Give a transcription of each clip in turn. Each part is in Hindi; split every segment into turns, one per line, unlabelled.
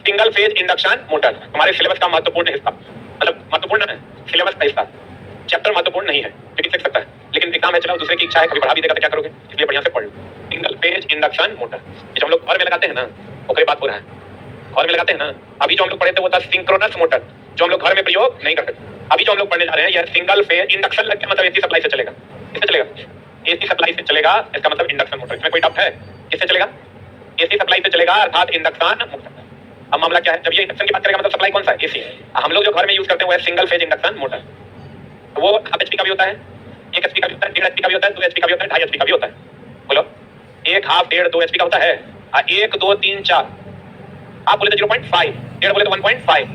सिंगल फेज इंडक्शन मोटर हमारे सिलेबस का महत्वपूर्ण हिस्सा, मतलब महत्वपूर्ण है सिलेबस का हिस्सा। चैप्टर महत्वपूर्ण नहीं है लेकिन सीख सकता है, लेकिन एग्जाम है, चलो दूसरे की इच्छा है कभी बढ़ा भी देगा तो क्या करोगे, इसलिए बढ़िया से पढ़ लो। सिंगल फेज इंडक्शन मोटर जो हम लोग घर में लगाते हैं ना, वो कई बात हो रहा है, घर में लगाते हैं ना। अभी जो हम लोग पढ़े थे वो था सिंक्रोनस मोटर जो हम लोग घर में प्रयोग नहीं करते। अभी जो हम लोग पढ़ने जा रहे हैं यह सिंगल फेज इंडक्शन लग के मतलब एसी सप्लाई से चलेगा। किससे चलेगा? एसी सप्लाई से चलेगा, इसका मतलब इंडक्शन मोटर। इसमें कोई डाउट है? किससे चलेगा? एसी सप्लाई से चलेगा अर्थात इंडक्शन मोटर। अब मामला क्या है, जब ये इंडक्शन की बात करेगा मतलब सप्लाई कौन सा है? एसी। हम लोग जो घर में यूज करते हैं वो है सिंगल फेज इंडक्शन मोटर। तो वो हाफ एचपी का भी होता है, 1 एचपी का भी होता है, 1.5 एचपी का भी होता है, 2 एचपी का भी होता है, 2.5 एचपी का भी होता है। बोलो, एक हाफ 1.5 2 एचपी का होता है, 1 2 3 4। आप बोले तो 0.5, 1.5 बोले तो 1.5।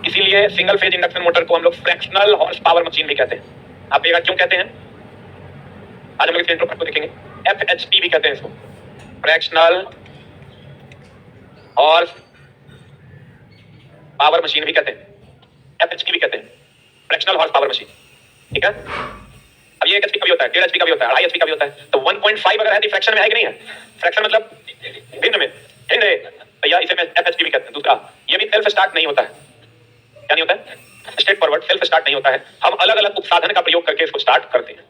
इसीलिए सिंगल फेज इंडक्शन मोटर को हम लोग फ्रैक्शनल हॉर्स पावर मशीन भी कहते हैं। आप देखिएगा क्यों कहते हैं, आज हम लोग इस इंट्रो को देखेंगे। एफएचपी भी कहते हैं इसको, फ्रैक्शनल हॉर्स पावर मशीन भी कहते हैं, एफएचपी भी कहते हैं, फ्रैक्शनल हॉर्स पावर मशीन। ठीक है। अब ये 1 एचपी का भी होता है, 1.5 एचपी का भी होता है, 2.5 एचपी का भी होता है। तो 1.5 अगर है तो फ्रैक्शन में है कि नहीं है? फ्रैक्शन मतलब भिन्न में, भिन्न है भैया, इसे एफएचपी भी कहते हैं। दूसरा, ये भी सेल्फ स्टार्ट नहीं होता है। क्या नहीं होता है? स्ट्रेट फॉरवर्ड सेल्फ स्टार्ट नहीं होता है, हम अलग अलग उपसाधन का प्रयोग करके इसको स्टार्ट करते हैं।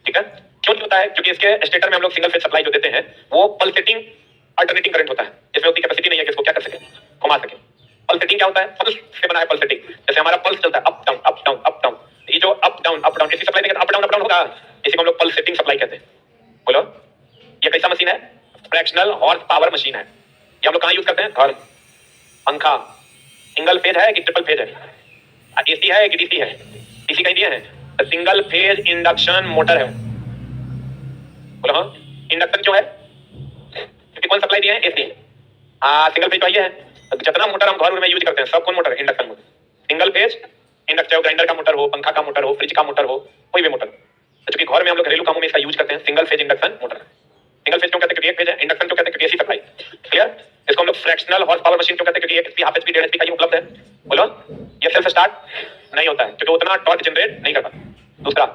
ठीक है। क्यों नहीं होता है? क्योंकि इसके स्टेटर में हम लोग सिंगल फेज सप्लाई जो देते हैं वो पल्सेटिंग अल्टरनेटिंग करंट होता है, जिसमें उतनी कैपेसिटी नहीं है कि इसको क्या कर सके, घुमा सके। पल्सेटिंग क्या होता है? पल्स से बना है पल्सेटिंग। जैसे हमारा पल्स चलता है up down up down up down, ये जो अप डाउन इसी सप्लाई देंगे तो अप डाउन होगा, इसी को हम लोग पल्सेटिंग सप्लाई कहते हैं। बोलो, ये कैसा मशीन है? फ्रैक्शनल हॉर्स पावर मशीन है। ये हम लोग कहाँ यूज करते हैं? घर, पंखा। सिंगल फेज है कि ट्रिपल फेज है? एसी है कि डीसी है? डीसी कहीं दिए हैं, सिंगल फेज इंडक्शन मोटर है। बोलो हाँ, इंडक्शन क्यों है? क्योंकि कौन सप्लाई दिए हैं? एसी। सिंगल फेज चाहिए है, जितना मोटर हम घर में यूज करते हैं सब कौन motor? Induction motor. Single phase induction, grinder का मोटर हो, पंखा का मोटर हो, फ्रिज का मोटर हो, कोई भी मोटर। तो चूंकि घर में हम लोग घरेलू कामों में इसका यूज करते हैं, single phase induction motor. Single phase क्यों कहते हैं? क्योंकि एक फेज है। इंडक्शन क्यों कहते हैं? क्योंकि एसी सप्लाई। क्लियर? इसको हम लोग फ्रैक्शनल हॉर्स पावर मशीन क्यों कहते हैं? क्योंकि 1 एचपी, हाफ एचपी, 1.5 एचपी का ही उपलब्ध है। बोलो, ये सेल्फ स्टार्ट नहीं होता है क्योंकि उतना टॉर्क जनरेट नहीं करता। दूसरा,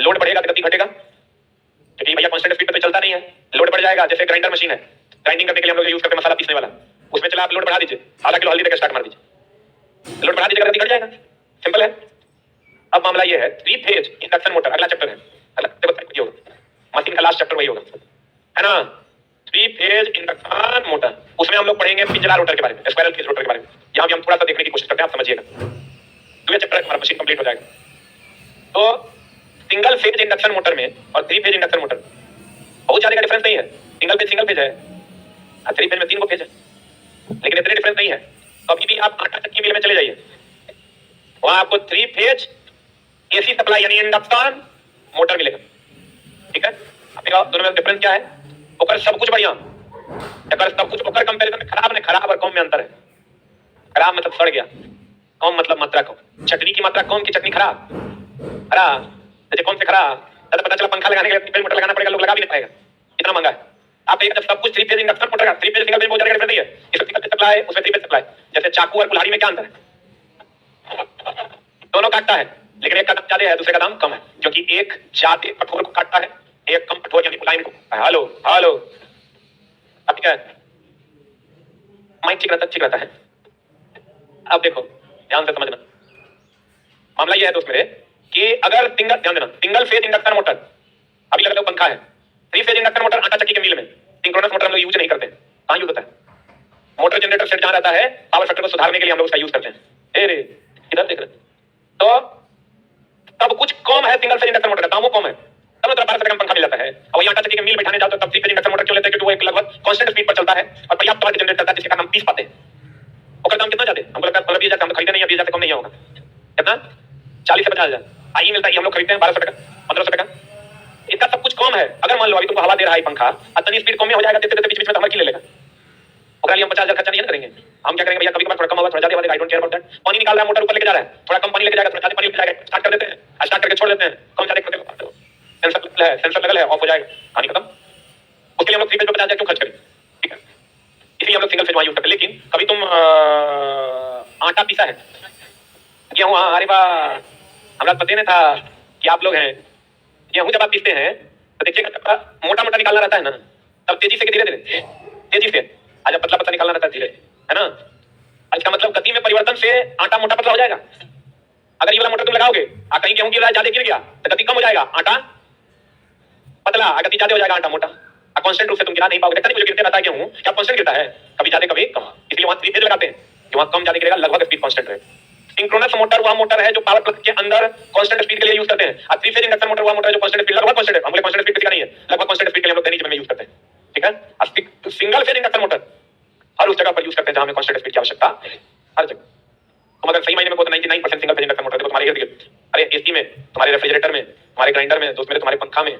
लोड बढ़ेगा तो गति घटेगा, क्योंकि भैया कांस्टेंट स्पीड पे तो चलता नहीं है, लोड बढ़ जाएगा। जैसे ग्राइंडर मशीन है, ग्राइंडिंग करने के लिए हम लोग यूज करते हैं मसाला पीसने वाला, उसमें चला आप लोड बढ़ा दीजिए, आधा किलो हल्दी देकर स्टार्ट मार दीजिए, लोड बढ़ा दीजिएगा, गति घट जाएगा। सिंपल है। अब मामला ये है 3 फेज इंडक्शन मोटर, अगला चैप्टर है, मशीन का लास्ट चैप्टर वही होगा, है ना? 3 फेज इंडक्शन मोटर, उसमें हम लोग पढ़ेंगे पिंजरा रोटर के बारे में, स्क्वायरल केज रोटर के बारे में। यहाँ भी हम थोड़ा सा देखने की कोशिश करते हैं, आप समझिएगा। तो ये चैप्टर हमारा मशीन कंप्लीट हो जाएगा। तो सिंगल फेज इंडक्शन मोटर में और 3 फेज इंडक्शन मोटर बहुत ज्यादा डिफरेंस नहीं है। सिंगल फेज है, 3 फेज में 3 को फेज है, लेकिन इतने डिफरेंस नहीं है। तो अभी भी आप आटा चक्की मिल में चले जाइए, वहां आपको 3 फेज एसी सप्लाई यानी इंडक्शन मोटर मिलेगा। ठीक है। अब दोनों में डिफरेंस क्या है? ओकर सब कुछ बढ़िया, अगर सब कुछ ओकर कंपैरिजन में खराब ने, खराब और कम में अंतर है। खराब मतलब सड़ गया, कम मतलब मात्रा कम। चटनी की मात्रा कम की चटनी खराब, खराब। जैसे कौन से खराब? तो पता चला पंखा लगाने के लिए मोटर लगाना पड़ेगा, लोग लगा भी नहीं पाएगा, इतना महंगा है। आप एक सब कुछ 3 फेज इंडक्शन मोटर का, 3 फेज सिंगल फेज बहुत ज्यादा डिफरेंस नहीं है। इसमें सिंगल फेज सप्लाई, उसमें 3 फेज सप्लाई। जैसे चाकू और कुल्हाड़ी में क्या अंतर है? दोनों काटता है, लेकिन एक का दाम ज्यादा है, दूसरे का दाम कम है, क्योंकि एक ज्यादा कठोर को काटता है, एक कम कठोर यानी मुलायम को। हेलो हेलो, अब क्या है? माइक ठीक रहता है। अब देखो ध्यान से समझना, मामला यह है दोस्त मेरे कि अगर सिंगल, ध्यान देना, सिंगल फेज इंडक्शन मोटर, अभी लगा लो पंखा है, 3 फेज इंडक्शन मोटर आटा चक्की के मिल में, सिंक्रोनस मोटर हम लोग यूज नहीं करते। कहां यूज होता है? मोटर जनरेटर सेट जहां रहता है, पावर फैक्टर को सुधारने के लिए हम लोग उसका यूज करते हैं। ए रे, इधर देख रहे, तो सब कुछ कम है सिंगल फेज इंडक्शन मोटर का, दामों कम है, तब तो 12 से कम पंखा मिल जाता है। और वही आटा चक्की के मिल बैठाने जाओ तो तब 3 फेज इंडक्शन मोटर क्यों लेते हैं? क्योंकि वो एक लगभग कांस्टेंट स्पीड पर चलता है और पर्याप्त टॉर्क जनरेट करता है, जिसके कारण हम पीस पाते हैं। उसका दाम कितना ज्यादा है? हमको लगता है 15-20 हजार, हम खरीदे नहीं है, 20 हजार से कम नहीं होगा। कितना? 40 से 50 हजार आई मिलता है, हम लोग खरीदते हैं 1200 टका, 1500 टका। इसका सब कुछ कम है। अगर मान लो अभी तुमको हवा दे रहा है पंखा, इतनी स्पीड कम में हो जाएगा, देते बीच बीच में तो हवा की ले लेगा। ओकरा लिए हम 50 हजार खर्चा नहीं करेंगे। हम क्या करेंगे भैया, कभी कभार थोड़ा कम हवा, थोड़ा ज्यादा हवा, I don't care about that. पानी निकाल रहा है, मोटर ऊपर लेके जा रहा है, थोड़ा कम पानी लेके जाएगा, थोड़ा ज्यादा पानी लेके जाएगा, स्टार्ट कर देते हैं, स्टार्ट करके छोड़ देते हैं, कम ज्यादा करके सेंसर लगल है, ऑफ हो जाएगा, कहानी खत्म। उसके लिए हम लोग 3 फेज पे 50 हजार क्यों खर्च करें? ठीक है, इसलिए हम लोग सिंगल फेज वहां यूज करते हैं। लेकिन कभी तुम आटा पीसा है, गेहूं, अरे वाह, हमरा पता नहीं था कि आप लोग हैं। गेहूं जब आप पीसते हैं तो देखिएगा, मोटा मोटा निकालना रहता है ना, तब तेजी से, धीरे धीरे, तेजी से, जब पतला पतला निकालना रहता है धीरे, है ना? इसका मतलब गति में परिवर्तन से आटा मोटा पतला हो जाएगा। अगर ये वाला मोटर तुम लगाओगे कहीं गेहूं गिर रहा है, ज्यादा गिर गया तो गति कम हो जाएगा, आटा पतला, गति ज्यादा हो जाएगा, आटा मोटा। कांस्टेंट रूप से तुम गिरा नहीं पाओगे। मुझे गिरते रहता है गेहूं, क्या कांस्टेंट गिरता है, कभी ज्यादा कभी कम, इसलिए वहां 3 फेज लगाते हैं कि वहां कम ज्यादा गिरेगा, लगभग स्पीड कांस्टेंट रहे। सिंक्रोनस मोटर वह मोटर है जो पावर प्लग के अंदर कांस्टेंट स्पीड के लिए यूज करते हैं, और 3 फेज इंडक्शन मोटर वह मोटर है जो कांस्टेंट स्पीड, लगभग कांस्टेंट है, हम लोग कांस्टेंट स्पीड किसी का नहीं है, लगभग कांस्टेंट स्पीड के लिए हम लोग दैनिक जीवन में यूज करते हैं, ठीक है। सिंगल फेज इंडक्शन मोटर हर उस जगह पर यूज करते हैं जहां हमें कांस्टेंट स्पीड की आवश्यकता है, हर जगह। तुम अगर सही मायने में को तो 99% सिंगल फेज इंडक्शन मोटर देखो तुम्हारे इर्द-गिर्द, अरे एसी में, तुम्हारे रेफ्रिजरेटर में, तुम्हारे ग्राइंडर में, दोस्त मेरे तुम्हारे पंखा में,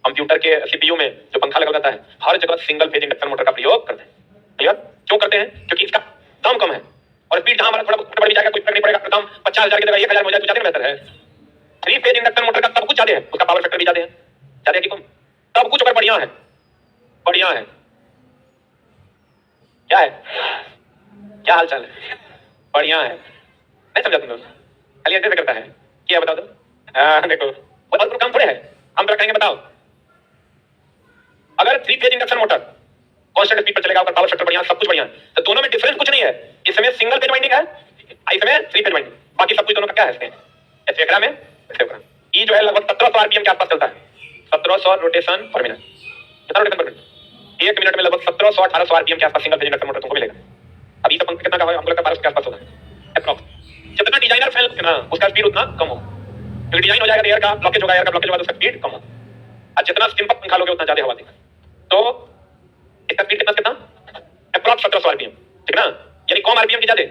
कंप्यूटर के सीपीयू में जो पंखा लगा रहता है, हर जगह सिंगल फेज इंडक्शन मोटर का प्रयोग करते हैं। क्लियर? क्यों करते हैं? क्योंकि इसका दाम कम है और स्पीड जहां हमारा थोड़ा बढ़ भी जाएगा कोई फर्क नहीं पड़ेगा, दाम 50,000 की जगह 1,000 हो जाए तो ज्यादा बेहतर है। 3 फेज इंडक्शन मोटर का सब कुछ ज्यादा है, उसका पावर फैक्टर भी ज्यादा है, ज्यादा है कि कम, सब कुछ अगर बढ़िया है, बढ़िया है। क्या है, क्या हाल चाल है, बढ़िया है, नहीं समझा तुम लोग, खाली ऐसे करता है, क्या बता दो। देखो और काम थोड़े है, हम तो कहेंगे बताओ, अगर 3 phase induction motor constant speed पर चलेगा, अगर पावर फैक्टर बढ़िया, सब कुछ बढ़िया, तो दोनों में डिफरेंस कुछ नहीं है। इसमें सिंगल फेज वाइंडिंग है, इसमें 3 फेज वाइंडिंग, बाकी सब कुछ दोनों का क्या है इसमें, एकरा में एकरा। ई जो है लगभग 1700 आरपीएम के आसपास चलता है, 1700 रोटेशन पर मिनट, कितना रोटेशन पर मिनट, 1 मिनट में लगभग 1700 1800 आरपीएम के आसपास सिंगल फेज इंडक्शन मोटर तुमको मिलेगा। अभी तो पंखा कितना का है, हमको लगता है 1200 के आसपास होगा एप्रोक्स। जितना डिजाइनर फैन ना उसका स्पीड उतना कम हो, क्योंकि डिजाइन हो जाएगा, एयर का ब्लॉकेज होगा, एयर का ब्लॉकेज होगा तो उसका स्पीड कम हो, और जितना सिंपल पंखा लोगे उतना ज्यादा हवा देगा। तो इसका स्पीड कितना अप्रॉक्स 1700 आरपीएम, ठीक ना, यानी कम आरपीएम की ज्यादा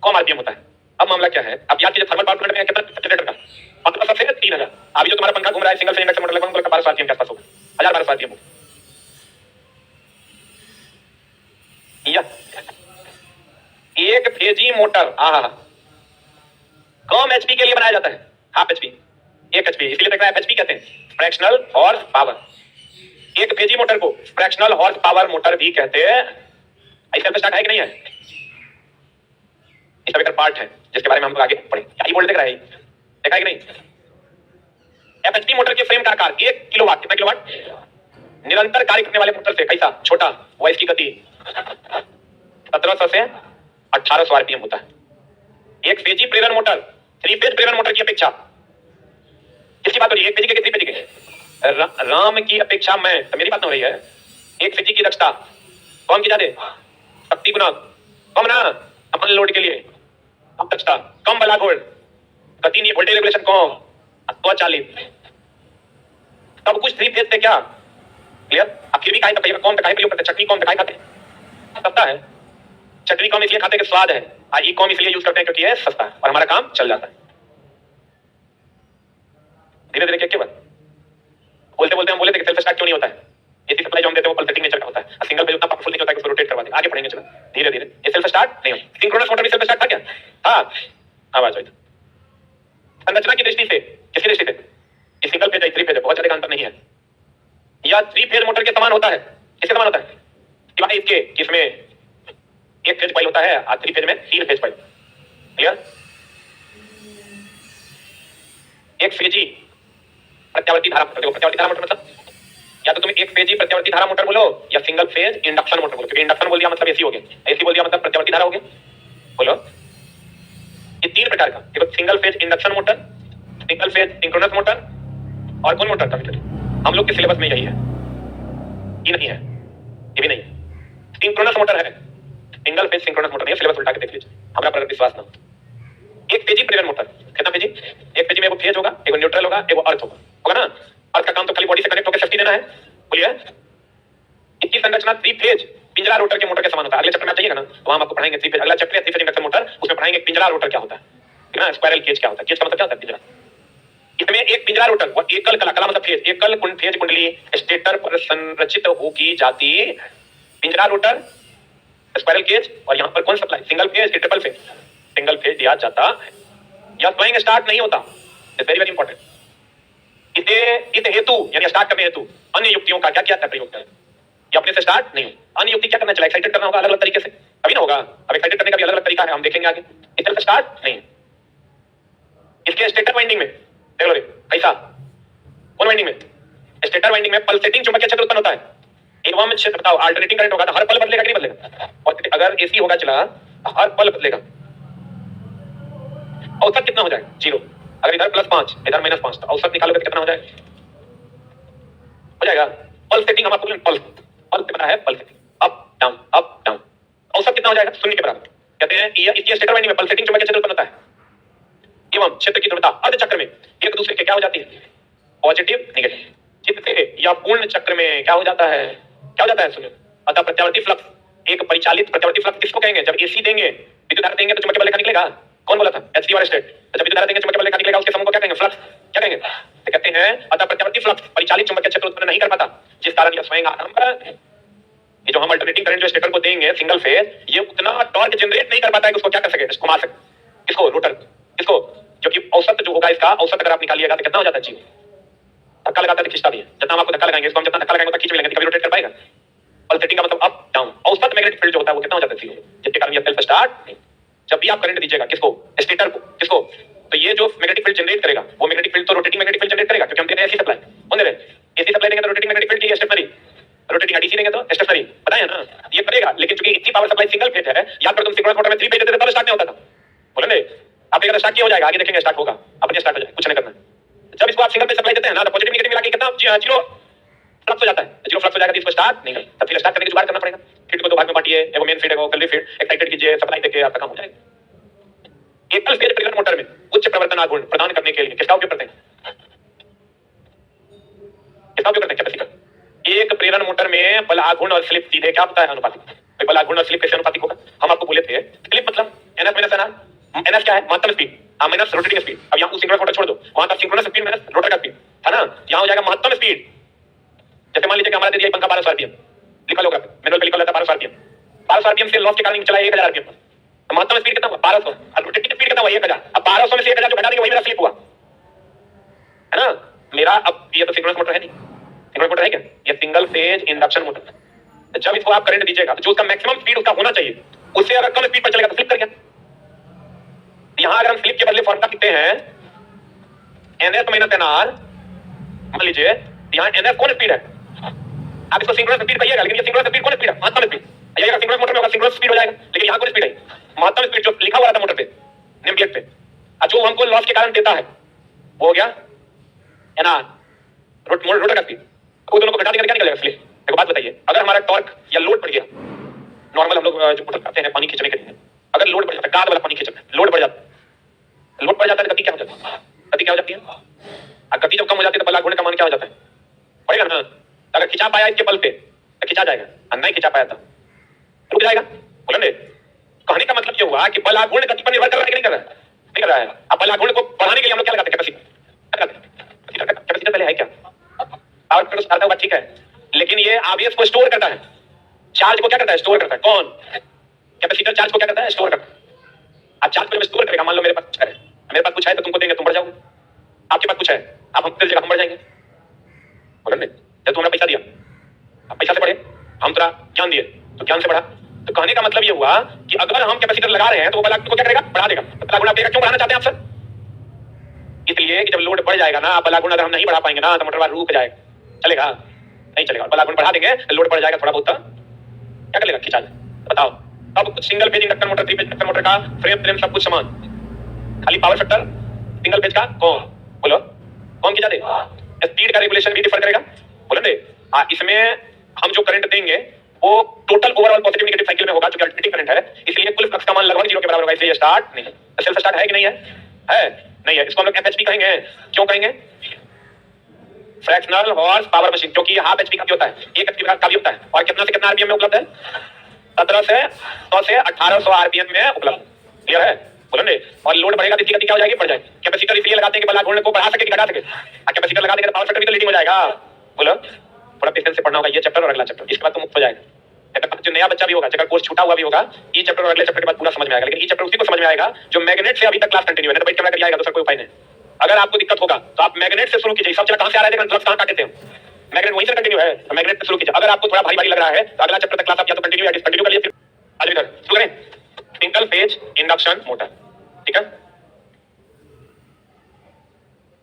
कम आरपीएम होता है। अब मामला क्या है, अब याद कीजिए थर्मल पावर प्लांट में कितना जनरेटर का 1500 से 3000, अभी जो तुम्हारा पंखा घूम रहा है सिंगल फेज इंडक्शन मोटर लगभग 1200 आरपीएम के आसपास होगा, 1200 आरपीएम होगा। या एक फेजी मोटर कम एचपी के लिए बनाया जाता है, हाफ एचपी, 1 एचपी, इसलिए देख रहा है एचपी कहते हैं, फ्रैक्शनल हॉर्स पावर। एक फेजी मोटर को फ्रैक्शनल हॉर्स पावर मोटर भी कहते हैं। ऐसा स्टार्ट है कि नहीं है, इसका एक पार्ट है जिसके बारे में हम आगे पढ़ेंगे। क्या ही बोल देख रहा है, देखा है कि नहीं। एफएचपी मोटर के फ्रेम का आकार 1 किलोवाट, कितना किलोवाट, निरंतर कार्य करने वाले मोटर से कैसा छोटा, वॉइस की गति 1700 से 1800 आरपीएम होता है। एक फेजी प्रेरण मोटर 3 फेज प्रेरण मोटर की अपेक्षा, किसकी बात हो रही है, 1 फेजी के 3 फेजी के, राम की अपेक्षा में, तो मेरी बात हो रही है। 1 फेजी की दक्षता कौन की ज्यादा, शक्ति गुना कम ना, अपन लोड के लिए कम दक्षता, कम बला घोड़, गति नहीं, वोल्टेज रेगुलेशन कम, 140, सब कुछ 3 फेज से क्या क्लियर। आखिर भी काहे तक कौन काहे प्रयोग करते, चटनी कौन काहे खाते, सस्ता है, चटनी कम इसलिए खाते कि स्वाद है, आज ई कॉम इसलिए यूज करते हैं क्योंकि ये सस्ता है और हमारा काम चल जाता है। धीरे धीरे क्या बात बोलते बोलते हम बोले थे कि सेल्फ स्टार्ट क्यों नहीं होता है, एसी सप्लाई जो हम देते हैं वो पल्सेटिंग नेचर का होता है, सिंगल फेज उतना पावरफुल नहीं होता है कि उसको रोटेट करवा दे। आगे पढ़ेंगे चलो धीरे धीरे, ये सेल्फ स्टार्ट नहीं होता। सिंक्रोनस मोटर भी सेल्फ स्टार्ट था क्या, हां आवाज आई। संरचना की दृष्टि से, किसकी दृष्टि से, ये सिंगल फेज है 3 फेज है, बहुत ज्यादा अंतर नहीं है। या 3 फेज मोटर के समान होता है, किसके समान होता है, सिवाय इसके किसमें 1 फेज कॉइल होता है और 3 फेज में 3 फेज कॉइल। क्लियर। एक फेजी प्रत्यावर्ती धारा मोटर, देखो प्रत्यावर्ती धारा मोटर मतलब या तो तुम एक फेजी प्रत्यावर्ती धारा मोटर बोलो या सिंगल फेज इंडक्शन मोटर बोलो, क्योंकि इंडक्शन बोल दिया मतलब एसी हो गया, एसी बोल दिया मतलब प्रत्यावर्ती धारा हो गया। बोलो ये 3 प्रकार का, देखो single phase induction motor, single phase synchronous motor और कौन मोटर था मित्र, हम लोग के सिलेबस में यही है, ये नहीं है, ये भी नहीं है। सिंक्रोनस मोटर है, सिंगल फेज सिंक्रोनस मोटर नहीं है, सिलेबस उल्टा के देख लीजिए, हमारा पर विश्वास ना। एक फेजी प्रेरण मोटर, कितना फेजी, एक फेजी में एगो फेज होगा, एगो न्यूट्रल होगा, एगो अर्थ होगा ना। अर्थ का काम तो खाली बॉडी से कनेक्ट होकर शक्ति देना है, बोलिए। इसकी संरचना 3 फेज पिंजरा रोटर के मोटर के समान होता है। अगले चैप्टर में चाहिएगा ना, वहां हम आपको पढ़ाएंगे 3 फेज, अगला चैप्टर है 3 फेज इंडक्शन मोटर, उसमें पढ़ाएंगे पिंजरा रोटर क्या होता है, ठीक है, स्पाइरल केज क्या होता है, केज का मतलब क्या होता है, पिंजरा। इसमें एक पिंजरा रोटर वो एकल कला मतलब फेज, एकल फेज कुंडली स्टेटर पर संरचित होगी जाती पिंजरा रोटर, स्पाइरल केज, और यहां पर कौन supply, single phase, triple phase, single phase दिया जाता है। या स्वयं स्टार्ट नहीं होता, इट्स वेरी वेरी इंपॉर्टेंट। इस हेतु यानी स्टार्ट करने हेतु अन्य युक्तियों का क्या क्या प्रयोग करें, ये अपने से स्टार्ट नहीं हो। अन्य युक्ति क्या करना चाहिए, एक्साइटेड करना होगा अलग अलग तरीके से, अभी ना होगा। अब एक्साइटेड करने का भी अलग अलग तरीका है, हम देखेंगे आगे। इससे स्टार्ट नहीं, इसके स्टेटर वाइंडिंग में देख लो कैसा, कौन वाइंडिंग में, स्टेटर वाइंडिंग में पल्सेटिंग चुंबकीय क्षेत्र उत्पन्न होता है। एवं क्षेत्र बताओ अल्टरनेटिंग करंट होगा तो हर पल बदलेगा कि नहीं बदलेगा। और अगर एसी होगा चला हर पल बदलेगा। औसत कितना हो जाएगा? 0। अगर इधर +5 इधर -5 तो औसत निकालोगे तो कितना हो जाएगा? हो जाएगा। पल्स सेटिंग हम आपको पल्स पल्स से बना है, पल्स सेटिंग अप डाउन। औसत कितना हो जाएगा? 0 के बराबर। कहते हैं ये इसकी स्टेटर वाइंडिंग में पल्स सेटिंग चुंबकीय क्षेत्र उत्पन्न होता है एवं क्षेत्र की ध्रुवता अर्ध चक्र में एक दूसरे के क्या हो जाती है? Positive negative. चित्त से या पूर्ण चक्र में क्या हो जाता है? क्या हो जाता है? सुनिए, अतः प्रत्यावर्ती फ्लक्स, एक परिचालित प्रत्यावर्ती फ्लक्स किसको कहेंगे? जब एसी देंगे, विद्युत धारा देंगे तो चुंबकीय बल लेखा निकलेगा। कौन बोला था? एचसी वाला स्टेट। जब विद्युत धारा देंगे चुंबकीय बल लेखा निकलेगा, उसके समूह को क्या कहेंगे? फ्लक्स। क्या कहेंगे? तो कहते हैं अतः प्रत्यावर्ती फ्लक्स परिचालित चुंबकीय क्षेत्र उत्पन्न नहीं कर पाता, जिस कारण यह स्वयं आरंभ, ये जो हम अल्टरनेटिंग करंट जो स्टेटर को देंगे सिंगल फेज, ये उतना टॉर्क जनरेट नहीं कर पाता है कि उसको क्या कर सके? इसको मार सके। किसको? रोटर। किसको? जो कि औसत जो होगा इसका, औसत अगर आप निकालिएगा तो कितना हो जाता है? 0। धक्का लगाता है तो खींचता भी है। जितना हम आपको धक्का लगाएंगे, इसको हम जितना धक्का लगाएंगे उतना खींच भी लेंगे, कभी रोटेट कर पाएगा? पल्सेटिंग का मतलब अप डाउन। औसत मैग्नेटिक फील्ड जो होता है वो कितना हो जाता है? 0। जिसके कारण ये सेल्फ स्टार्ट। जब भी आप करंट दीजिएगा किसको? स्टेटर को। किसको? तो ये जो मैग्नेटिक फील्ड जनरेट करेगा, वो मैग्नेटिक फील्ड तो रोटेटिंग मैग्नेटिक फील्ड जनरेट करेगा, क्योंकि हम दे रहे हैं एसी सप्लाई। कौन दे रहे हैं? एसी सप्लाई देंगे तो रोटेटिंग मैग्नेटिक फील्ड की स्टेशनरी, रोटेटिंग डीसी देंगे तो स्टेशनरी। पता है ना? ये करेगा, लेकिन चूंकि इतनी पावर सप्लाई सिंगल फेज है, याद करो तुम सिंक्रोनस मोटर में 3 फेज देते थे तब स्टार्ट नहीं होता था। बोले नहीं, आप एक स्टार्ट किया हो जाएगा, आगे देखेंगे स्टार्ट होगा, अपने स्टार्ट हो जाएगा, कुछ नहीं करना। जब इसको आप सिंगल फेज सप्लाई देते हैं ना, तो पॉजिटिव नेगेटिव मिला के कितना 0 फ्लक्स हो जाता है। 0 फ्लक्स हो जाएगा तो इसको स्टार्ट नहीं करना, तब फिर स्टार्ट करने की जुगाड़ करना पड़ेगा। फील्ड को दो भाग में बांटिए, एगो मेन फील्ड एगो ऑक्सिलरी फील्ड, एक्साइटेड कीजिए, सप्लाई देके आपका काम हो जाएगा। एकल फेज प्रेरण मोटर में उच्च प्रवर्तन आघूर्ण प्रदान करने के लिए किसका उपयोग करते हैं? किसका उपयोग करते हैं? कैपेसिटर। एक प्रेरण मोटर में बल आघूर्ण और स्लिप सीधे क्या होता है? अनुपातिक। तो बल आघूर्ण और स्लिप कैसे अनुपातिक होगा? हम आपको बोले थे स्लिप मतलब NF माइनस NR। NF क्या है? महत्तम स्पीड, माइनस रोटेटिंग स्पीड। अब यहाँ सिंक्रोनस मोटर छोड़ दो, वहां तक सिंक्रोनस स्पीड माइनस रोटर का स्पीड है ना, यहाँ हो जाएगा महत्तम स्पीड। जैसे मान लीजिए कि हमारा दे दिया पंखा 1200 आरपीएम, लिखा होगा मैनुअल पे लिखा रहता है 1200 आरपीएम। 1200 आरपीएम से लॉस के कारण चला 1000 आरपीएम पर, तो महत्तम स्पीड कितना हुआ? 1200। और रोटेटिंग स्पीड कितना हुआ? 1000। अब 1200 में से 1000 जो घटा देंगे वही मेरा स्लिप हुआ, है ना मेरा। अब ये तो सिंक्रोनस मोटर है नहीं, सिंक्रोनस मोटर है क्या? ये सिंगल फेज इंडक्शन मोटर। जब इसको आप करंट दीजिएगा तो जो उसका मैक्सिमम स्पीड उसका होना चाहिए, उससे अगर कम स्पीड पर चलेगा तो स्लिप कर गया। यहां अगर हम स्लिप के बदले फॉर्मूला लिखते हैं NS माइनस NR, मान लीजिए यहां NS कौन स्पीड है? आप इसको सिंक्रोनस स्पीड कहिएगा, लेकिन ये सिंक्रोनस स्पीड कौन स्पीड है? महत्तम स्पीड। ये अगर सिंक्रोनस मोटर में होगा सिंक्रोनस स्पीड हो जाएगा, लेकिन यहां कौन स्पीड है? महत्तम स्पीड जो लिखा हुआ था मोटर पे, नेम प्लेट पे, जो हमको लॉस के कारण देता है वो हो गया NR, रोटर का स्पीड। वो दोनों को घटा देंगे क्या निकलेगा? स्लिप। एक बात बताइए, अगर हमारा टॉर्क या लोड बढ़ गया, नॉर्मल हम लोग जो मोटर करते हैं पानी खींचने के लिए, अगर लोड बढ़ जाता है, गाद वाला पानी खींचना, लोड बढ़ जाता है तो गति क्या हो जाती है? गति क्या हो जाती है? और गति जब कम हो जाती है तो बल आघूर्ण का मान क्या हो जाता है? पड़ेगा ना। अगर खिंचा पाया इसके बल पे तो खिंचा जाएगा, और नहीं खिंचा पाया तो रुक जाएगा। बोले कहने का मतलब ये हुआ कि बल आघूर्ण गति पर निर्भर कर रहा है कि नहीं कर रहा है? नहीं कर रहा है। अब बल आघूर्ण को बढ़ाने के लिए हम लोग क्या लगाते हैं? कैपेसिटर। कैपेसिटर पहले है क्या? पावर फैक्टर सुधारता हुआ ठीक है, लेकिन ये आवेश को स्टोर करता है, चार्ज को क्या करता है? स्टोर करता है। कौन? कैपेसिटर चार्ज को क्या करता है? स्टोर करता है। अब चार्ज को जब स्टोर करेगा, मान लो मेरे पास कुछ है, मेरे पास कुछ है तो तुमको देंगे, तुम बढ़ जाओगे। आपके पास कुछ है, आप हम जगह हम बढ़ जाएंगे। बोलो नहीं, जब तुमने पैसा दिया, अब पैसा से बढ़े, हम तेरा ज्ञान दिए तो ज्ञान से बढ़ा। तो कहने का मतलब ये हुआ कि अगर हम कैपेसिटर लगा रहे हैं तो वो बल को क्या करेगा? बढ़ा देगा। बल आघूर्ण आप क्यों बढ़ाना चाहते हैं आप सर? इसलिए कि जब लोड बढ़ जाएगा ना, बल आघूर्ण अगर हम नहीं बढ़ा पाएंगे ना तो मोटर रुक जाएगा, चलेगा नहीं चलेगा। बल आघूर्ण बढ़ा देंगे लोड बढ़ जाएगा थोड़ा बहुत, क्या कर लेगा? खिंचा जाए। बताओ, अब single phase inductor motor, 3 phase inductor motor का फ्रेम सब कुछ समान, खाली पावर फैक्टर सिंगल फेज का कौन? बोलो कौन खिंचा दे? स्पीड का रेगुलेशन भी डिफर करेगा। बोलो ने इसमें हम जो करंट देंगे वो total overall positive negative cycle में होगा, जो कि अल्टरनेटिंग करंट है, इसलिए कुल फ्लक्स का मान लगभग 0 के बराबर होगा, इसलिए स्टार्ट नहीं है। सेल्फ स्टार्ट है कि नहीं है? है नहीं है। इसको हम लोग FHP कहेंगे। क्यों कहेंगे? फ्रैक्शनल हॉर्स पावर मशीन, क्योंकि हाफ HP का भी होता है, 1 HP का भी होता है। और कितना से कितना आरपीएम में उपलब्ध है? 17 से 100 से 1800 आरपीएम में उपलब्ध। क्लियर है? बोलो ने। और लोड बढ़ेगा तो इसकी गति क्या हो जाएगी? बढ़ जाएगी। कैपेसिटर इसलिए लगाते हैं कि बल आघूर्ण को बढ़ा सके कि घटा सके। कैपेसिटर लगा देंगे तो पावर फैक्टर भी तो लीडिंग हो जाएगा। बोलो, थोड़ा पेशेंस से पढ़ना होगा ये चैप्टर और अगला चैप्टर, इसके बाद तो मुक्त हो जाएगा। जो नया बच्चा भी होगा, जगह कोर्स छूटा हुआ भी होगा, ये चैप्टर और अगले चैप्टर के बाद पूरा समझ में आएगा। लेकिन ये चैप्टर उसी को समझ में आएगा जो मैग्नेट से अभी तक क्लास कंटिन्यू है, तो बैठ के कर आएगा, दूसरा कोई उपाय नहीं। अगर आपको दिक्कत होगा तो आप मैग्नेट से शुरू कीजिए। सब जगह कहां से आ रहा है? फ्लक्स कहां काटते हैं? मैग्नेट वहीं से कंटिन्यू है, तो मैग्नेट से शुरू कीजिए। अगर आपको थोड़ा भारी भारी लग रहा है तो अगला चैप्टर तक क्लास आप या तो कंटिन्यू या डिसकंटिन्यू करिए। फिर आज इधर शुरू करें। सिंगल फेज इंडक्शन मोटर, ठीक है।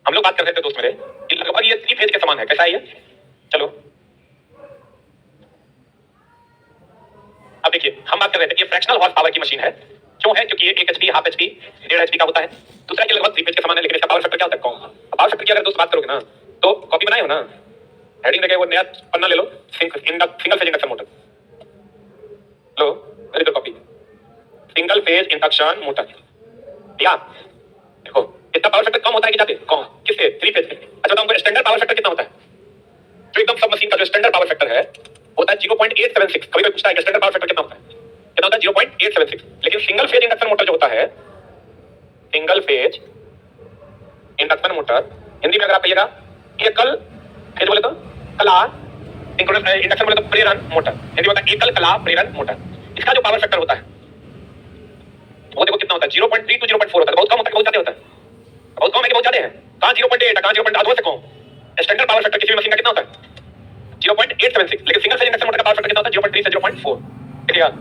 हम लोग बात कर रहे थे दोस्त मेरे, लगभग ये 3 फेज के समान है। कैसा है ये? चलो अब देखिए हम बात कर रहे थे कि फ्रैक्शनल हॉर्स पावर की मशीन है। क्यों है? क्योंकि ये 1 एचपी, हाफ एचपी, 1.5 एचपी का होता है। दूसरा के लगभग 3 पेज के समान है, लेकिन इसका पावर फैक्टर क्या होता है? कम। पावर फैक्टर की अगर दोस्त बात करोगे ना तो कॉपी बनाए हो ना, हेडिंग लगे वो नया पन्ना ले लो, सिंगल फेज इंडक्शन मोटर लो, इधर copy, single phase induction motor. या देखो इतना पावर फैक्टर कम होता है कि जाते कम किससे? 3 फेज के। अच्छा तो हमको स्टैंडर्ड पावर फैक्टर कितना होता है? जो एकदम सब मशीन का जो स्टैंडर्ड पावर फैक्टर है होता है 0.876। कभी कोई पूछता है कि स्टैंडर्ड पावर फैक्टर कितना होता है? कितना होता है? 0.876। लेकिन सिंगल फेज इंडक्शन मोटर जो होता है, single phase induction motor, Hindi में अगर आप कहिएगा एकल फेज बोले तो कला, सिंक्रोनस इंडक्शन बोले तो प्रेरण मोटर, हिंदी में होता है एकल कला प्रेरण मोटर। इसका जो पावर फैक्टर होता है वो देखो कितना होता है? 0.3 to 0.4 होता है। बहुत कम होता है, बहुत ज्यादा होता है। बहुत कम है कि बहुत ज्यादा है? कहां 0.8 है, कहां 0.8 से कम? स्टैंडर्ड पावर फैक्टर किसी भी मशीन का कितना होता है? 0.876। लेकिन सिंगल फेज इंडक्शन मोटर का पावर फैक्टर कितना होता है? 0.3 से 0.4। क्लियर?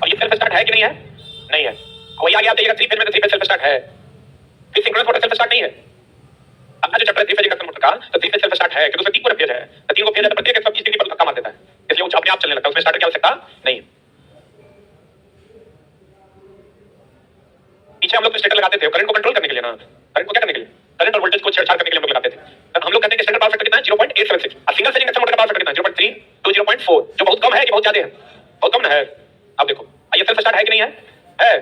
और ये सेल्फ स्टार्ट है कि नहीं है? नहीं है। वही आगे आप देखिएगा 3 फेज में तो 3 फेज सेल्फ स्टार्ट है, फिर सिंक्रोनस मोटर सेल्फ स्टार्ट नहीं है। अपना जो चैप्टर है 3 फेज इंडक्शन मोटर का, तो 3 फेज सेल्फ स्टार्ट है क्योंकि उसमें 3 पूरे फेज है। तो 3 को फेज है तो प्रत्येक 120 डिग्री पर धक्का मार देता है, इसलिए वो अपने आप चलने लगता है, उसमें स्टार्टर की आवश्यकता नहीं है। पीछे हम लोग तो स्टेटर लगाते थे करंट को कंट्रोल करने के लिए ना, करंट को क्या करने के लिए? करंट और वोल्टेज को छेड़छाड़ करने के लिए हम लोग लगाते थे। तब हम लोग कहते हैं कि स्टैंडर्ड पावर फैक्टर कितना है? 0.876। और सिंगल फेज इंडक्शन मोटर का पावर फैक्टर कितना है? 0.3 to 0.4, जो बहुत कम है कि बहुत ज्यादा है? बहुत कम ना है। अब देखो ये सेल्फ स्टार्ट है कि नहीं है? है।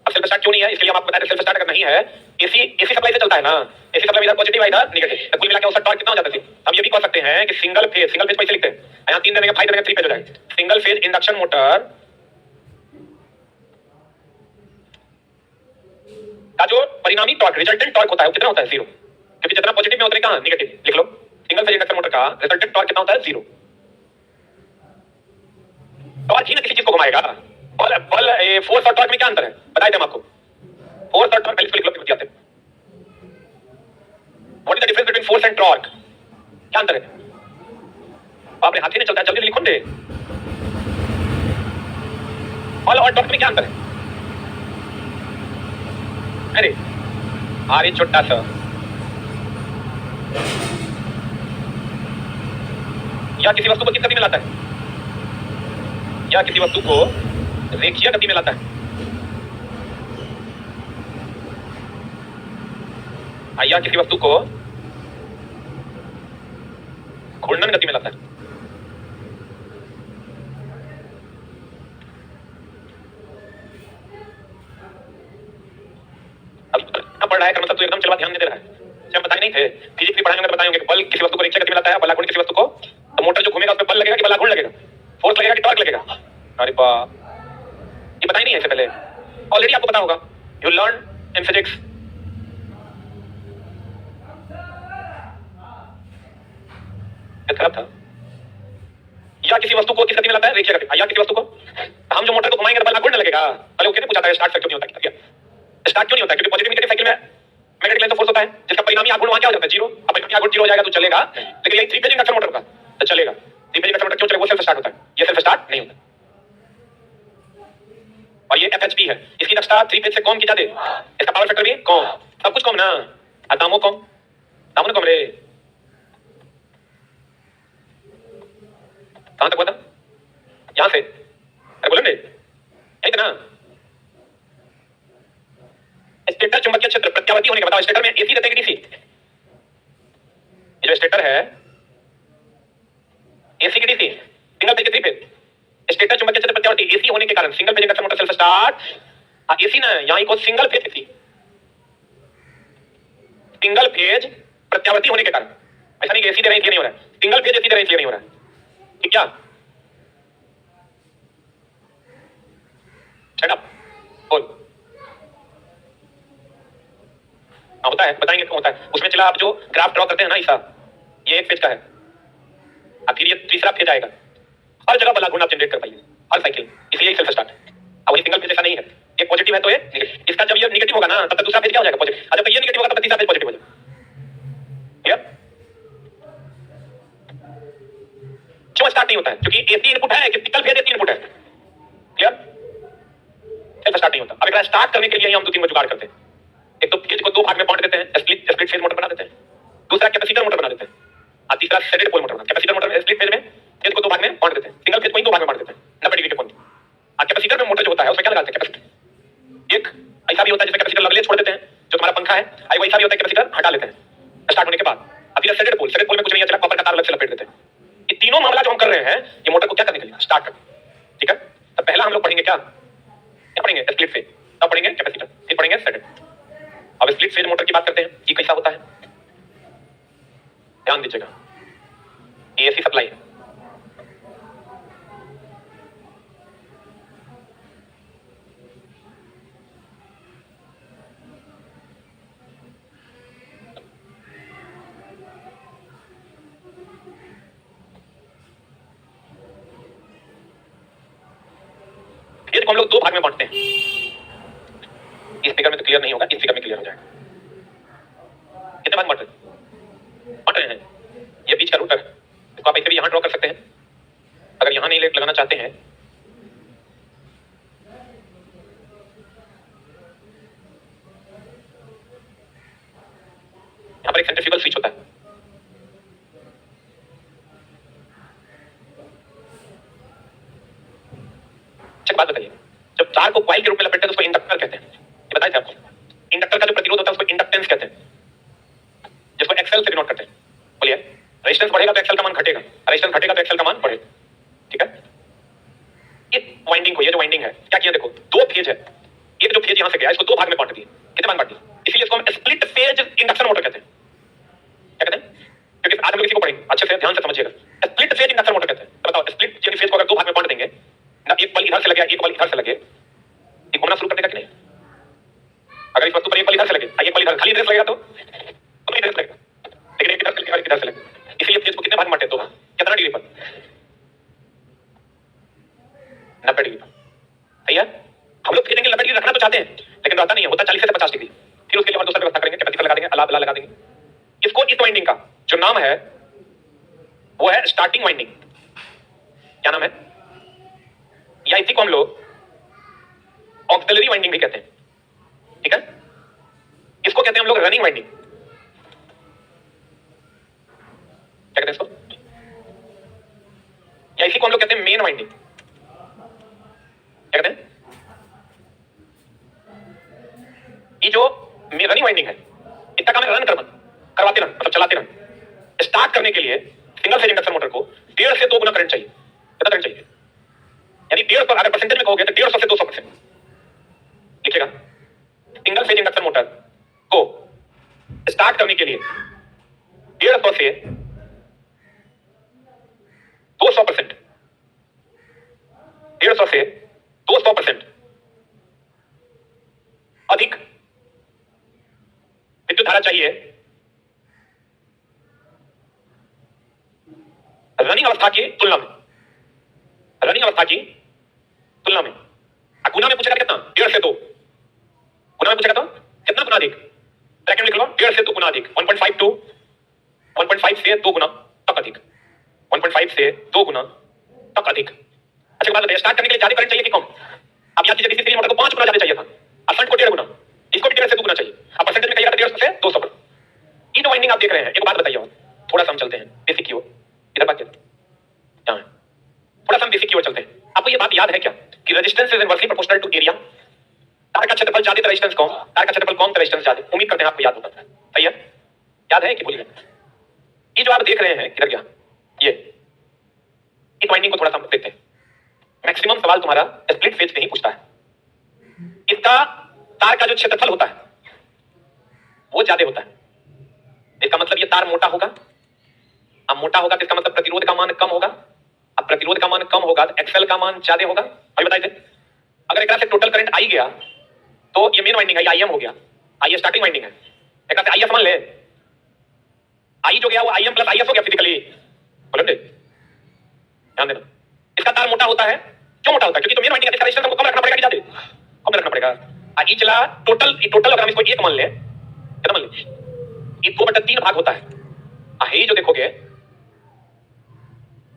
अब सेल्फ स्टार्ट क्यों नहीं है इसके लिए हम आपको बताते हैं। सेल्फ स्टार्ट अगर नहीं है, एसी सप्लाई से चलता है ना, एसी सप्लाई इधर पॉजिटिव है इधर नेगेटिव, तो कुल मिला के औसत टॉर्क कितना हो जाता है? हम ये भी कह सकते हैं कि सिंगल फेज कैसे लिखते हैं? यहां 3 देने का 5 देने का 3 फेज हो जाएगा। सिंगल फेज इंडक्शन मोटर का जो परिणामी टॉर्क, रिजल्टेंट टॉर्क होता है वो कितना होता है? 0। क्योंकि जितना पॉजिटिव में उतने कहां नेगेटिव। लिख लो सिंगल फेज इंडक्शन मोटर का रिजल्टेंट टॉर्क कितना होता है? 0। टॉर्क ही ना किसी चीज को घुमाएगा। बल फोर्स और टॉर्क में क्या अंतर है बताए थे हम आपको? फोर्स और टॉर्क पहले लिख लो फिर बताते हैं। What is the difference between force and torque? क्या अंतर है? बाप रे हाथ ही नहीं चलता, जल्दी लिखो दे। बल और टॉर्क में क्या अंतर है? अरे छोटा सा या किसी वस्तु को किस गति में लाता है? या किसी वस्तु को रेखीय गति में लाता है, या किसी वस्तु को घूर्णन गति में लाता है। अब पढ़ रहा है मतलब तो एकदम चलवा ध्यान नहीं दे रहा है। जब बताए नहीं थे फिजिक्स भी पढ़ाएंगे तो बताएंगे कि बल किसी वस्तु को रेखीय गति में लाता है, बल आघूर्ण किसी वस्तु को, तो मोटर जो घूमेगा उसमें बल लगेगा कि बल आघूर्ण लगेगा? फोर्स लगेगा कि टॉर्क लगेगा? अरे बा ये बताई नहीं है इससे पहले, ऑलरेडी आपको पता होगा, यू लर्न इन फिजिक्स। खराब था। या किसी वस्तु को किस गति में लाता है? रेखीय गति। या किसी वस्तु को हम जो मोटर को घुमाएंगे तो बल आघूर्ण लगेगा। पहले वो किसने पूछा था स्टार्ट क्यों नहीं होता? क्या स्टार्ट क्यों नहीं होता? क्योंकि पॉजिटिव नेगेटिव साइकिल में मैग्नेटिक लाइन तो फोर्स होता है जिसका परिणामी आघूर्ण वहां क्या हो जाता है? 0। अब परिणामी आघूर्ण 0 हो जाएगा तो चलेगा, लेकिन यही 3 फेज इंडक्शन मोटर का तो चलेगा। 3 फेज इंडक्शन मोटर क्यों चलेगा? वो सेल्फ स्टार्ट होता है, ये सेल्फ स्टार्ट नहीं होता। और ये एफएचपी है, इसकी दक्षता 3 फेज से कम की ज्यादा, इसका पावर फैक्टर भी कम, सब कुछ कम ना, दामों कम, दामों कम रे। कहां तक हुआ था? यहां से अरे बोलो यही था ना। स्टेटर चुंबकीय क्षेत्र प्रत्यावर्ती होने का बताओ। स्टेटर में एसी रहता है कि डीसी? जो स्टेटर है एसी की डीसी, सिंगल फेज की 3 फेज। स्टेटर चुंबकीय क्षेत्र प्रत्यावर्ती एसी होने के कारण single phase induction motor self start. AC ना यहां को single phase AC, single phase प्रत्यावर्ती होने के कारण, ऐसा नहीं कि एसी दे रहे हैं इसलिए नहीं हो रहा है, सिंगल फेज एसी दे रहे हैं इसलिए नहीं हो रहा है। ठीक क्या? शट अप बोल। हाँ होता है, बताएंगे क्यों होता है। उसमें चला आप जो ग्राफ ड्रॉ करते हैं ना ऐसा, ये 1 फेज का है, अब फिर ये तीसरा फेज आएगा, हर जगह बल आघूर्ण आप जनरेट कर पाइए, हर साइकिल, इसलिए सेल्फ स्टार्ट। अब वही सिंगल फेज ऐसा नहीं है, ये पॉजिटिव है तो ये नेगेटिव। इसका जब ये नेगेटिव होगा ना तब तक दूसरा फेज क्या हो जाएगा? पॉजिटिव। और जब ये नेगेटिव होगा तब तीसरा फेज पॉजिटिव हो जाएगा। क्लियर? क्यों स्टार्ट नहीं होता है? क्योंकि एसी इनपुट है कि सिंगल फेज एसी इनपुट है। क्लियर? सेल्फ स्टार्ट नहीं होता। अब एकरा स्टार्ट करने के लिए हम 2-3 जुगाड़ करते हैं। एक तो फेज को 2 भाग में बांट देते हैं, स्प्लिट फेज मोटर बना देते हैं। दूसरा कैपेसिटर मोटर बना देते हैं, और तीसरा शेडेड पोल मोटर बना। कैपेसिटर मोटर में स्प्लिट फेज ये मोटर को क्या करने के लिए, स्टार्ट कर। ठीक है, तो पहला हम लोग पढ़ेंगे क्या पढ़ेंगे, स्प्लिट फेज, तब पढ़ेंगे कैपेसिटर, फिर पढ़ेंगे सेकंड। अब स्प्लिट फेज मोटर की बात करते हैं, ये कैसा होता है, ध्यान दीजिएगा। एसी सप्लाई है, फेज को हम लोग दो भाग में बांटते हैं। इस फिगर में तो क्लियर नहीं होगा, इस फिगर में क्लियर हो जाएगा। कितने भाग बांट रहे हैं, ये बीच का रूटर, इसको आप ऐसे भी यहां ड्रॉ कर सकते हैं। अगर यहां नहीं लगाना चाहते हैं, यहां पर एक सेंट्रीफ्यूगल स्विच होता है। अच्छा बात बताइए, जब तार को कॉइल के रूप में लपेटते हैं तो उसको इंडक्टर कहते हैं, ये बताया था आपको। इंडक्टर का जो प्रतिरोध होता है उसको इंडक्टेंस कहते हैं, जिसको एक्सेल से डिनोट करते हैं। बोलिए, रेजिस्टेंस बढ़ेगा तो एक्सेल का मान घटेगा, रेजिस्टेंस घटेगा तो एक्सेल का मान बढ़ेगा। ठीक है, इस वाइंडिंग को, ये जो वाइंडिंग है क्या किया, देखो दो फेज है, एक जो फेज यहां से गया इसको दो भाग में बांट दिए। कितने भाग बांट दिए, इसीलिए इसको हम स्प्लिट फेज इंडक्शन मोटर कहते हैं। क्या कहते हैं, क्योंकि आज हम लोग इसी को पढ़ेंगे, अच्छे से ध्यान से समझिएगा। स्प्लिट फेज इंडक्शन मोटर कहते हैं। तो बताओ, स्प्लिट यानी फेज को अगर दो भाग में बांट देंगे ना, एक बल इधर से लगे एक बल इधर से लगे, ये घूमना शुरू कर देगा कि नहीं। अगर इस वस्तु पर एक बल इधर से लगे, एक बल इधर, खाली ड्रेस लगेगा तो नहीं ड्रेस लगेगा, लेकिन एक इधर से लगेगा, इधर से लगेगा। इसीलिए फेज को कितने भाग में बांटे, दो भाग। कितना डिग्री पर, 90 डिग्री पर। सही है, हम लोग फेज एंगल 90 डिग्री रखना तो चाहते हैं, लेकिन रहता नहीं है, होता 40 से 50 डिग्री। फिर उसके लिए हम दूसरा व्यवस्था करेंगे, कैपेसिटर लगा देंगे, अलाव लगा देंगे। इसको, इस वाइंडिंग का जो नाम है वो है स्टार्टिंग वाइंडिंग। क्या नाम है, या इसी को हम लोग ऑक्सिलरी वाइंडिंग भी कहते हैं। ठीक है, इसको कहते हैं हम लोग रनिंग वाइंडिंग। क्या कहते हैं इसको, या इसी को हम लोग कहते हैं मेन वाइंडिंग। क्या कहते हैं, ये जो रनिंग वाइंडिंग है इसका काम है रन करवाते रहना, मतलब चलाते रहना। स्टार्ट करने के लिए सिंगल फेज इंडक्शन मोटर को 1.5 से 2 गुना करंट चाहिए। कितना करंट चाहिए, यानी 1.5 पर, अगर परसेंटेज में कहोगे तो 150 से 200%। लिखिएगा, सिंगल फेज इंडक्शन मोटर को स्टार्ट करने के लिए 150 से 200%, 150 से 200% अधिक विद्युत धारा चाहिए रनिंग अवस्था की तुलना में। रनिंग अवस्था की तुलना में गुना में पूछेगा कितना, 1.5 से 2। गुना में पूछेगा तो कितना गुना अधिक, ब्रैकेट में लिख लो, 1.5 से 2 गुना अधिक। 1.5 टू 1.5 से 2 गुना तक अधिक, 1.5 से 2 गुना तक अधिक। अच्छा बात बताइए, स्टार्ट करने के लिए ज्यादा करंट चाहिए कि कम। अब याद कीजिए, सीरीज मोटर को 5 गुना ज्यादा चाहिए था, अब शंट को 1.5 गुना, इसको भी 1.5 से 2 गुना चाहिए। अब परसेंटेज में कहिएगा 1.5 से 200 पर। ये जो वाइंडिंग आप देख रहे हैं, एक बात बताइए, थोड़ा सा हम चलते हैं बेसिक की ओर। इधर बात क्या है, थोड़ा सा हम बेसिक की ओर चलते हैं। आपको ये बात याद है क्या कि resistance is inversely proportional to area. तार का क्षेत्रफल ज्यादा तो रेजिस्टेंस कम, तार का क्षेत्रफल कम तो रेजिस्टेंस ज्यादा। उम्मीद करते हैं आपको याद होगा। सही है, याद है कि भूल गए। ये जो आप देख रहे हैं किधर गया, ये इस वाइंडिंग को थोड़ा सा देखते हैं। मैक्सिमम सवाल तुम्हारा स्प्लिट फेज पे ही पूछता है। इसका तार का जो क्षेत्रफल होता है वो ज्यादा होता है, इसका मतलब ये तार मोटा होगा। अब मोटा होगा तो इसका मतलब प्रतिरोध का मान कम होगा। अब प्रतिरोध का मान कम होगा तो एक्सेल का मान ज्यादा होगा। अभी बताइए थे, अगर एक से टोटल करंट आई गया तो ये मेन वाइंडिंग है, आईएम हो गया। आई स्टार्टिंग वाइंडिंग है, एक से आईएफ मान ले, आई जो गया वो आईएम प्लस आईएफ हो गया फिजिकली। बोले ध्यान देना, इसका तार मोटा होता है। क्यों मोटा होता है, क्योंकि तो मेन वाइंडिंग है, इसका रेजिस्टेंस हमको कम रखना पड़ेगा कि ज्यादा, कम रखना पड़ेगा। आई चला टोटल अगर हम इसको 1 मान ले, कितना मान ले, ये 2/3 भाग होता है। ये जो देखोगे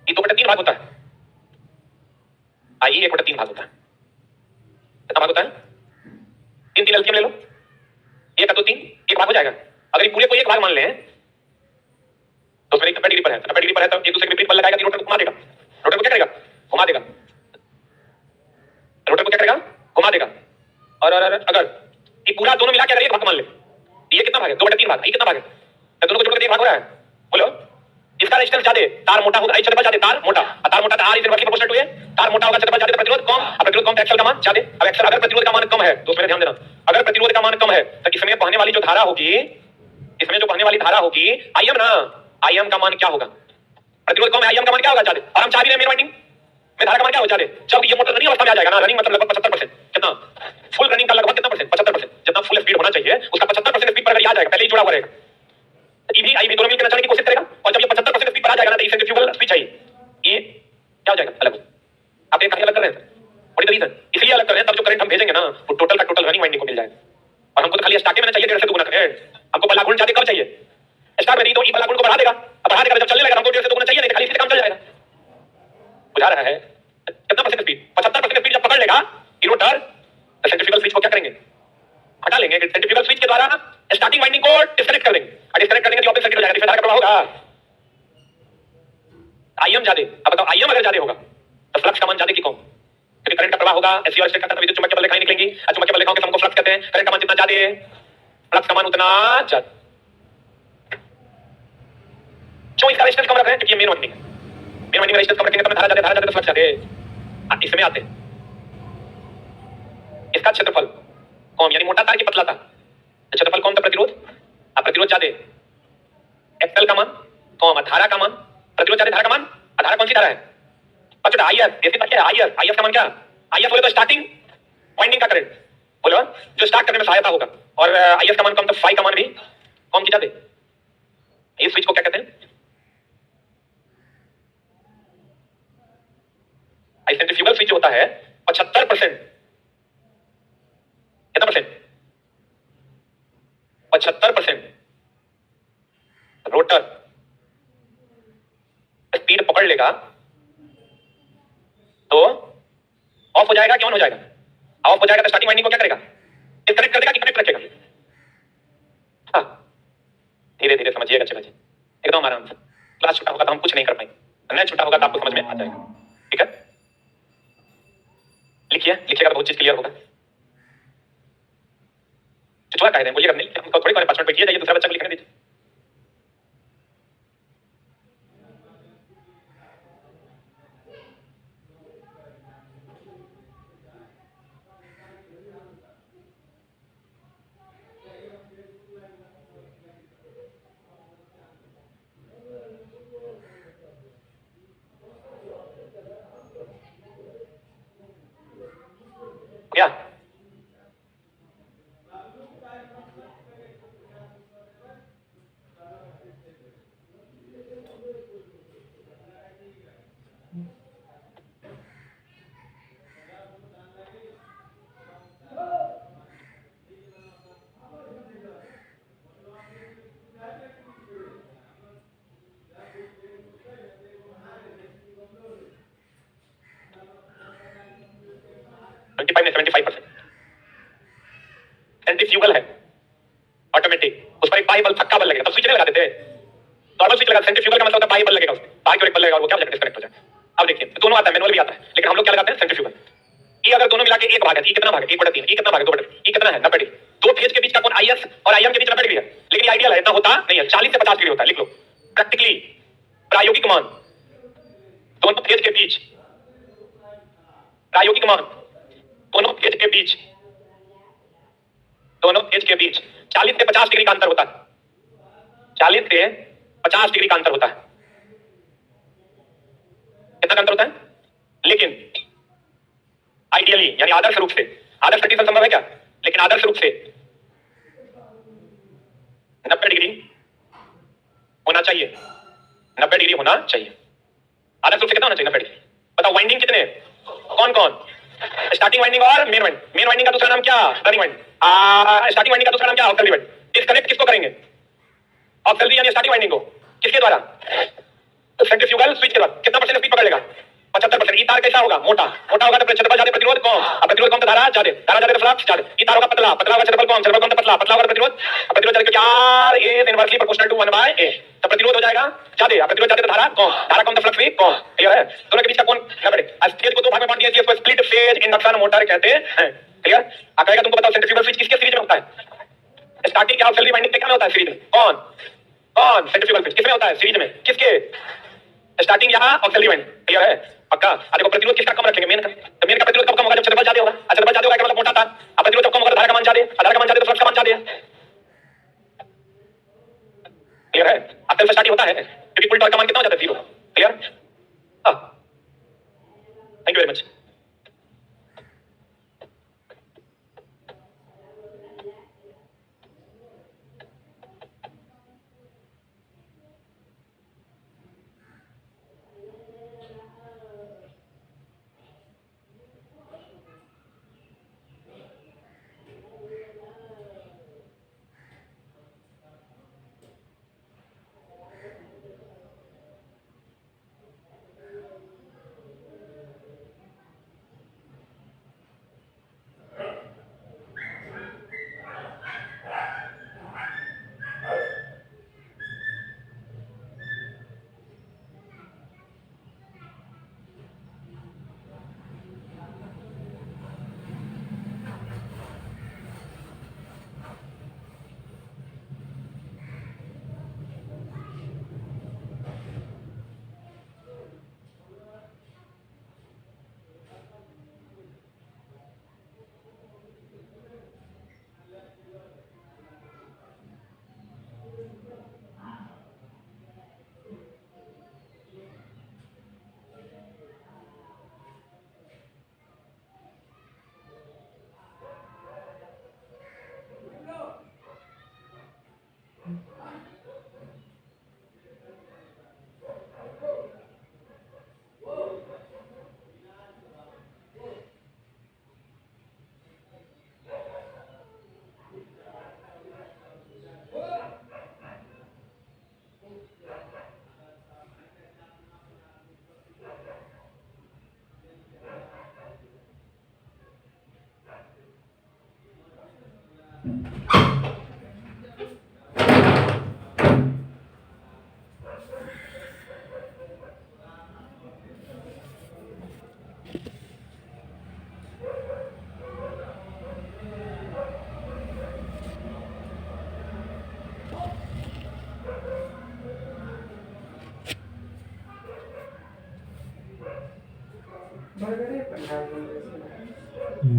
ये 2/3 भाग होता है, ये 1/3 भाग होता है। कितना भाग होता है, 3 एलसीएम ले लो, 1 2 3, 1 भाग हो जाएगा। अगर ये पूरे को 1 भाग मान ले तो उसमें 90 डिग्री पर है, 90 डिग्री पर है तो एक दूसरे के विपरीत बल लगाएगा, रोटर को घुमा देगा। रोटर को क्या करेगा, घुमा देगा। रोटर को क्या करेगा, घुमा देगा। और अगर ये पूरा दोनों मिला के अगर 1 भाग मान ले, ये कितना भाग है, 2/3 भाग। ये कितना भाग है, दोनों को जोड़कर 1 भाग हो रहा है। बोलो इसका रेजिस्टेंस ज्यादा, तार मोटा होगा, क्षेत्रफल ज्यादा, तार मोटा, तार मोटा R is inversely proportional to A, तार मोटा होगा क्षेत्रफल ज्यादा, प्रतिरोध कम, अब प्रतिरोध कम तो एक्सल का मान ज्यादा। अब एक्सल अगर प्रतिरोध का मान कम है तो उसमें ध्यान देना, अगर प्रतिरोध का मान कम है तो इसमें बहने वाली जो धारा होगी, इसमें जो बहने वाली धारा होगी आईएम ना, आईएम का मान क्या होगा, प्रतिरोध कम है आईएम का मान क्या होगा ज्यादा, और हम चाह भी रहे हैं मेन वाइंडिंग में धारा का मान क्या हो ज्यादा। जब ये मोटर रनिंग अवस्था में आ जाएगा ना, रनिंग मतलब लगभग 75%, कितना फुल रनिंग का लगभग कितना परसेंट, 75%, जितना फुल स्पीड होना चाहिए उसका 75% स्पीड पर अगर आ जाएगा, पहले ही जुड़ा हुआ रहेगा, ईवी आई भी दोनों मिलकर नचाने की कोशिश करेगा, और जब ये 75% स्पीड पर आ जाएगा ना तो सेंट्रीफ्यूगल स्पीड चाहिए, ये क्या हो जाएगा अलग। आप ये कहीं अलग कर रहे हैं, व्हाट इज द रीजन, इसलिए अलग कर रहे हैं, तब जो करंट हम भेजेंगे ना वो टोटल का टोटल रनिंग वाइंडिंग को मिल जाएगा। और हमको तो खाली स्टार्टिंग में चाहिए 1.5 से 2 गुना करंट, हमको बला गुण चाहिए, कब चाहिए स्टार्ट में, नहीं तो ई बला गुण को बढ़ा देगा, अब बढ़ा देगा जब चलने लगेगा हमको 1.5 से 2 गुना चाहिए, नहीं खाली इससे काम चल जाएगा। बुझा रहा है कितना परसेंट स्पीड, 75% स्पीड जब पकड़ लेगा ये रोटर, तो सेंट्रीफ्यूगल स्विच को क्या करेंगे, हटा लेंगे, सेंट्रीफ्यूगल स्विच के द्वारा स्टार्टिंग वाइंडिंग को डिस्कनेक्ट कर देंगे, और डिस्कनेक्ट करेंगे तो ऑपोजिट सर्किट हो जाएगा, धारा का प्रवाह होगा आईएम ज्यादा। अब बताओ आईएम अगर ज्यादा होगा तो फ्लक्स का मान ज्यादा की कम, क्योंकि करंट का प्रवाह होगा, एसी और स्टेट का विद्युत चुंबकीय बल रेखाएं निकलेंगी, और चुंबकीय बल रेखाओं के समूह को फ्लक्स कहते हैं, करंट का मान जितना ज्यादा है फ्लक्स का मान उतना ज्यादा। क्यों इसका रेजिस्टेंस कम रख रहे हैं, क्योंकि ये मेन वाइंडिंग है, मेन वाइंडिंग रेजिस्टेंस कम रखेंगे तो धारा ज्यादा तो फ्लक्स ज्यादा। इसमें आते इसका क्षेत्रफल कम, यानी मोटा तार की पतला तार, क्षेत्रफल कम तो प्रतिरोध, अब प्रतिरोध ज्यादा, एक्सल का मान कम, धारा का मान, प्रतिरोध ज्यादा धारा का मान, धारा कौन सी धारा है बच्चों, आईएस, बेसिक बात क्या है, आईएस, आईएस का मान क्या, आईएस बोले तो स्टार्टिंग वाइंडिंग का करंट बोलो, जो स्टार्ट करने में सहायता होगा, और आईएस का मान कम तो फाई का मान भी कम की ज्यादा। इस स्विच को क्या कहते हैं, सेंट्रीफ्यूगल स्विच होता है 75%, कितना परसेंट, 75% रोटर स्पीड पकड़ लेगा तो ऑफ हो जाएगा कि ऑन हो जाएगा, ऑफ हो जाएगा तो स्टार्टिंग वाइंडिंग को क्या करेगा, डिस्कनेक्ट कर देगा कि कनेक्ट रखेगा। हाँ धीरे धीरे समझिएगा अच्छे बच्चे, एकदम आराम से, क्लास छोटा होगा तो हम कुछ नहीं कर पाएंगे, नहीं छोटा होगा तो आपको समझ में आ जाएगा, ठीक है। लिखिए, लिखिएगा तो बहुत चीज क्लियर होगा। चुटवा कह रहे हैं बोलिएगा, नहीं हमको थोड़ी 5 मिनट बैठिए, जाइए दूसरा बच्चा को लिखने दीजिए। क्या में 75% सेंट्रीफ्यूगल है, ऑटोमेटिक, उस पर एक बाई बल धक्का बल लगेगा, तब स्विच नहीं लगाते थे, नॉर्मल स्विच लगा, सेंट्रीफ्यूगल का मतलब होता है बाई बल लगेगा उसमें, बाहर की ओर एक बल लगेगा और वो क्या हो जाएगा, डिस्कनेक्ट हो जाएगा। अब देखिए दोनों आता है, मैनुअल भी आता है, लेकिन हम लोग क्या लगाते हैं सेंट्रीफ्यूगल। ई अगर दोनों मिला के एक भाग है, ई कितना भाग है 1/3, ई कितना भाग है 2/3, ई कितना है 90 डिग्री, दो फेज के बीच का कोण आईएस और आईएम के बीच 90 डिग्री है, लेकिन ये आइडियल है, इतना होता नहीं है, 40 से 50 डिग्री होता है, लिख लो प्रैक्टिकली, प्रायोगिक मान दोनों फेज के बीच, प्रायोगिक मान दोनों फेज के बीच, दोनों फेज के बीच 40 से 50 डिग्री का अंतर होता है, 40 से 50 डिग्री का अंतर होता है, कितना का अंतर होता है, लेकिन आइडियली यानी आदर्श रूप से, आदर्श कंडीशन संभव है क्या, लेकिन आदर्श रूप से 90 डिग्री होना चाहिए, 90 डिग्री होना चाहिए, आदर्श रूप से कितना होना चाहिए 90 डिग्री। बताओ वाइंडिंग कितने, कौन कौन, स्टार्टिंग वाइंडिंग और मेन वाइंडिंग, मेन वाइंडिंग का दूसरा नाम क्या, रनिंग वाइंडिंग, स्टार्टिंग वाइंडिंग का दूसरा नाम क्या, ऑक्सिलरी वाइंडिंग। डिस्कनेक्ट किसको करेंगे, ऑक्सिलरी यानी स्टार्टिंग वाइंडिंग को, किसके द्वारा, तो सेंट्रीफ्यूगल स्विच के द्वारा। कितना परसेंट स्पीड पकड़ लेगा, 75%। ई तार कैसा होगा, मोटा, मोटा होगा तो क्षेत्रफल ज्यादा, प्रतिरोध कम, अब प्रतिरोध कम तो धारा ज्यादा, धारा ज्यादा तो फ्लक्स ज्यादा। ई तार होगा पतला, पतला होगा क्षेत्रफल कम, क्षेत्रफल कम तो पतला, पतला होगा प्रतिरोध, प्रतिरोध ज्यादा, क्योंकि R is inversely proportional to 1/a, तो प्रतिरोध हो जाएगा ज्यादा, प्रतिरोध ज्यादा तो धारा कम, धारा कम तो फ्लक्स भी कम, क्लियर है। दोनों के बीच का कोण 90 डिग्री। स्टेज को दो भाग में बांट दिया, इसको स्प्लिट फेज इंडक्शन मोटर कहते हैं, क्लियर। अब कहेगा तुमको बताओ सेंट्रीफ्यूगल स्विच किसके सीरीज में होता है, स्टार्टिंग क्या ऑक्सिलरी वाइंडिंग में क्या होता है सीरीज में, कौन ऑन सेंट्रीफ्यूगल पिच किसमें होता है सीरीज में, किसके स्टार्टिंग यहाँ ऑक्सिलरी इवेंट, क्लियर है पक्का। देखो प्रतिरोध किसका कम रखेंगे, मेन का। तो मेन का प्रतिरोध कब कम होगा, जब क्षेत्रफल ज्यादा होगा। क्षेत्रफल ज्यादा होगा क्या मतलब मोटा था। अब प्रतिरोध कब कम होगा, धारा का मान ज्यादा, धारा का मान ज्यादा तो फ्लक्स का मान ज्यादा है, क्लियर है। अब सेल्फ स्टार्टिंग होता है क्योंकि कुल टॉर्क का मान कितना हो जाता है, 0, क्लियर। हां, थैंक यू वेरी मच।